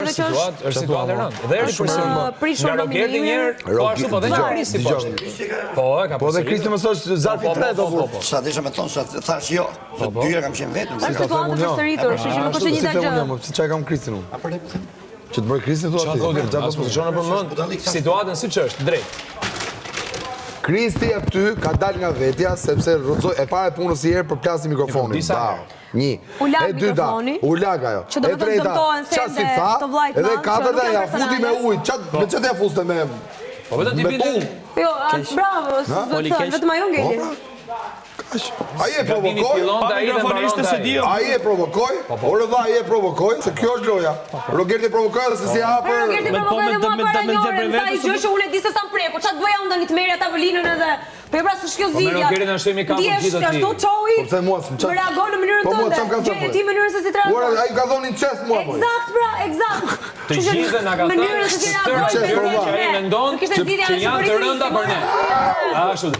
është situatë e rëndë. Dhe eri përsëri. Nga Rogerti një herë, po ashtu po dhe nga Kristi po ashtu. Po, e ka Po dhe përsëri. Kristi më thosh zarfi 3 do po. Sa desha me thonë, sa thash jo. Se dyra kam qenë vetëm. Si ta them unë. Përsëritur, kështu që nuk është e njëjta gjë. Si çka kam Kristin unë. Që të bëj Kristin thua Çfarë thotë? As pozicionin për mend situatën siç është, drejt. Kristi e ty ka dal nga vetja sepse rrëzoj e para e punës i herë për plasë mikrofonin. Një. E dyta, u lag ajo. Që do të dëmtohen se të vllajt edhe katërta ja futi me ujë. Me çfarë ja fuste me? Po vetëm ti binde. Jo, bravo, vetëm ajo ngeli. Ai e provokoi. Ai e provokoi. Ore vlla, ai e provokoi, se kjo është loja. Rogerti provokoi edhe se si hapë. Rogerti provokoi edhe mua para një ore, sa i gjë që unë e di se sa mpreku. Çfarë bëja unë tani të merja tavolinën edhe. Po pra s'është kjo zgjidhja. Rogerti na shtoi me kapën gjithë aty. Ashtu çoi. Po them mua, më reagon në mënyrën tënde. Gjeni ti mënyrën se si të reagon. Ora ai ka dhënë çest mua. Eksakt pra, eksakt. Të gjithë na ka thënë mënyrën se si reagon. Që ai mendon që janë të rënda për ne. Ashtu.